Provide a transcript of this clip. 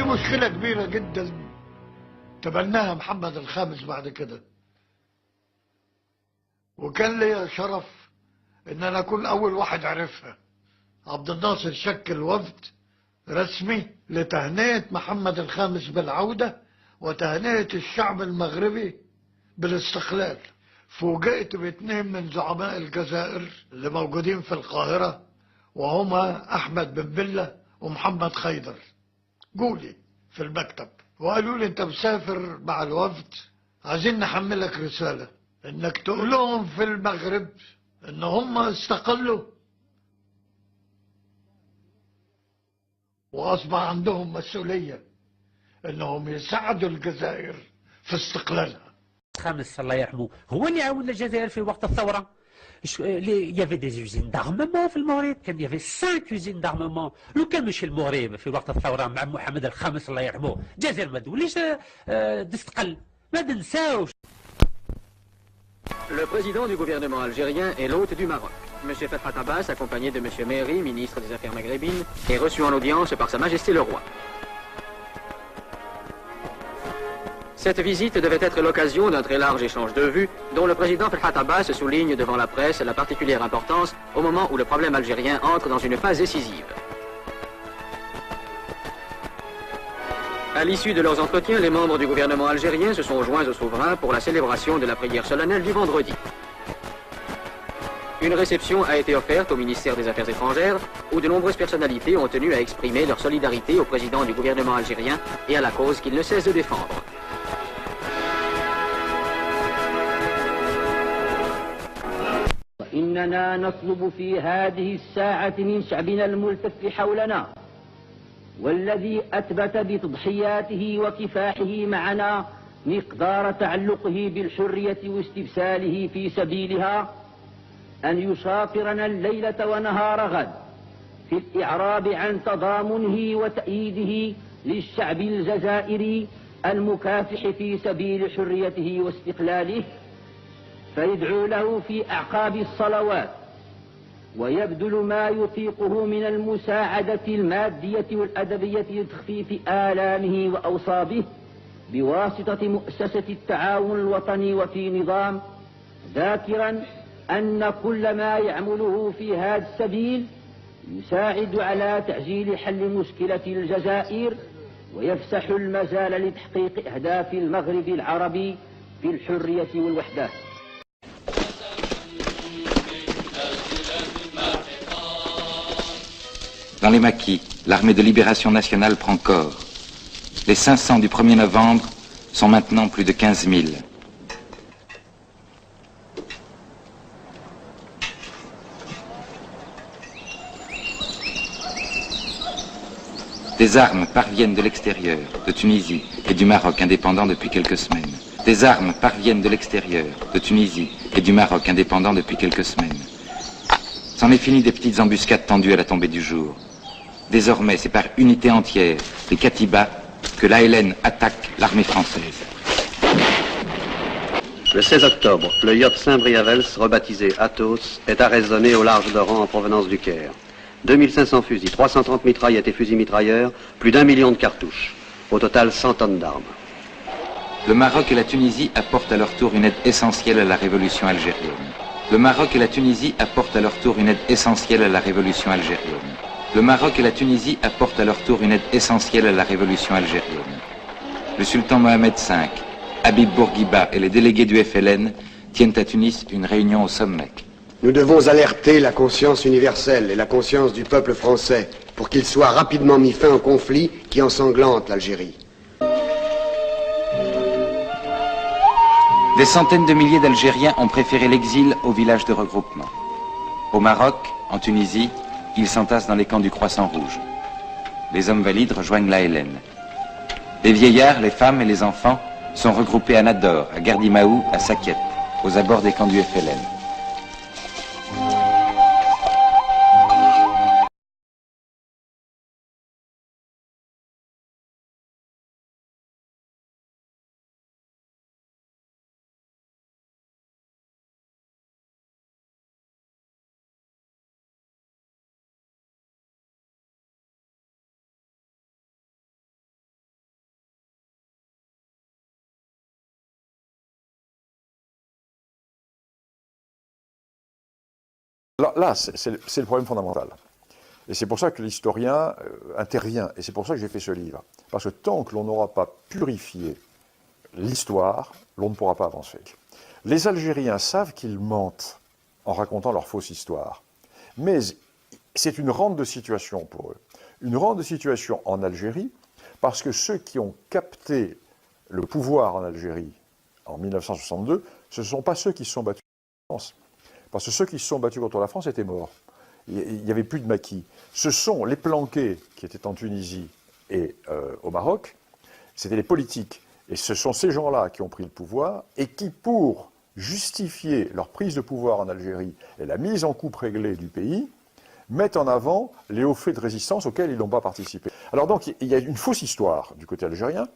في مشكلة كبيرة جدا تبناها محمد الخامس بعد كده، وكان لي شرف ان انا اكون اول واحد عرفها. عبد الناصر شكل وفد رسمي لتهنئة محمد الخامس بالعودة وتهنئة الشعب المغربي بالاستقلال. فوجئت باثنين من زعماء الجزائر اللي موجودين في القاهرة، وهما أحمد بن بلة ومحمد خيدر، جولي في المكتب وقالوا لي انت مسافر مع الوفد، عايزين نحملك رسالة انك تقول لهم في المغرب ان هم استقلوا واصبح عندهم مسؤولية انهم يساعدوا الجزائر في استقلالها. خامس الله يرحمه هو اللي عاوننا الجزائر في وقت الثورة. يافي دي زوزين دارممون في المغرب، كان يافي 5 يوزين دارممون. لو كان مشي المغرب في وقت الثورة مع محمد الخامس الله يرحمه، الجزائر ما توليش تستقل، ما ننساوش. Le président du gouvernement algérien est l'hôte du Maroc. M. Ferhat Abbas, accompagné de M. Mehri, ministre des Affaires maghrébines, est reçu en audience par Sa Majesté le Roi. Cette visite devait être l'occasion d'un très large échange de vues, dont le président Ferhat Abbas souligne devant la presse la particulière importance au moment où le problème algérien entre dans une phase décisive. À l'issue de leurs entretiens, les membres du gouvernement algérien se sont joints au souverain pour la célébration de la prière solennelle du vendredi. Une réception a été offerte au ministère des Affaires étrangères, où de nombreuses personnalités ont tenu à exprimer leur solidarité au président du gouvernement algérien et à la cause qu'il ne cesse de défendre. إننا نطلب في هذه الساعة من شعبنا الملتف حولنا والذي أثبت بتضحياته وكفاحه معنا مقدار تعلقه بالحرية واستبساله في سبيلها أن يشاطرنا الليلة ونهار غد في الإعراب عن تضامنه وتأييده للشعب الجزائري المكافح في سبيل حريته واستقلاله، فيدعو له في أعقاب الصلوات ويبذل ما يطيقه من المساعدة المادية والأدبية لتخفيف آلامه وأوصابه بواسطة مؤسسة التعاون الوطني وفي نظام، ذاكرا أن كل ما يعمله في هذا السبيل يساعد على تعجيل حل مشكلة الجزائر ويفسح المجال لتحقيق أهداف المغرب العربي في الحرية والوحدة. Dans les maquis, l'armée de libération nationale prend corps. Les 500 du 1er novembre sont maintenant plus de 15 000. Des armes parviennent de l'extérieur, de Tunisie et du Maroc indépendants depuis quelques semaines. Des armes parviennent de l'extérieur, de Tunisie et du Maroc indépendants depuis quelques semaines. C'en est fini des petites embuscades tendues à la tombée du jour. Désormais, c'est par unité entière, les Katibas, que l'ALN attaque l'armée française. Le 16 octobre, le yacht Saint-Briavels, rebaptisé Athos, est arraisonné au large d'Oran en provenance du Caire. 2500 fusils, 330 mitraillettes et fusils mitrailleurs, plus d'1 million de cartouches. Au total, 100 tonnes d'armes. Le Maroc et la Tunisie apportent à leur tour une aide essentielle à la révolution algérienne. Le Maroc et la Tunisie apportent à leur tour une aide essentielle à la révolution algérienne. Le Maroc et la Tunisie apportent à leur tour une aide essentielle à la révolution algérienne. Le sultan Mohamed V, Habib Bourguiba et les délégués du FLN tiennent à Tunis une réunion au sommet. Nous devons alerter la conscience universelle et la conscience du peuple français pour qu'il soit rapidement mis fin au conflit qui ensanglante l'Algérie. Des centaines de milliers d'Algériens ont préféré l'exil au village de regroupement. Au Maroc, en Tunisie, ils s'entassent dans les camps du Croissant Rouge. Les hommes valides rejoignent l'ALN. Les vieillards, les femmes et les enfants sont regroupés à Nador, à Gardimaou, à Sakiet, aux abords des camps du FLN. Là, c'est le problème fondamental. Et c'est pour ça que l'historien intervient, et c'est pour ça que j'ai fait ce livre. Parce que tant que l'on n'aura pas purifié l'histoire, l'on ne pourra pas avancer. Les Algériens savent qu'ils mentent en racontant leur fausse histoire. Mais c'est une rente de situation pour eux. Une rente de situation en Algérie, parce que ceux qui ont capté le pouvoir en Algérie en 1962, ce ne sont pas ceux qui se sont battus contre la France. Parce que ceux qui se sont battus contre la France étaient morts. Il n'y avait plus de maquis. Ce sont les planqués qui étaient en Tunisie et au Maroc, c'était les politiques. Et ce sont ces gens-là qui ont pris le pouvoir et qui, pour justifier leur prise de pouvoir en Algérie et la mise en coupe réglée du pays, mettent en avant les hauts faits de résistance auxquels ils n'ont pas participé. Alors donc, il y a une fausse histoire du côté algérien,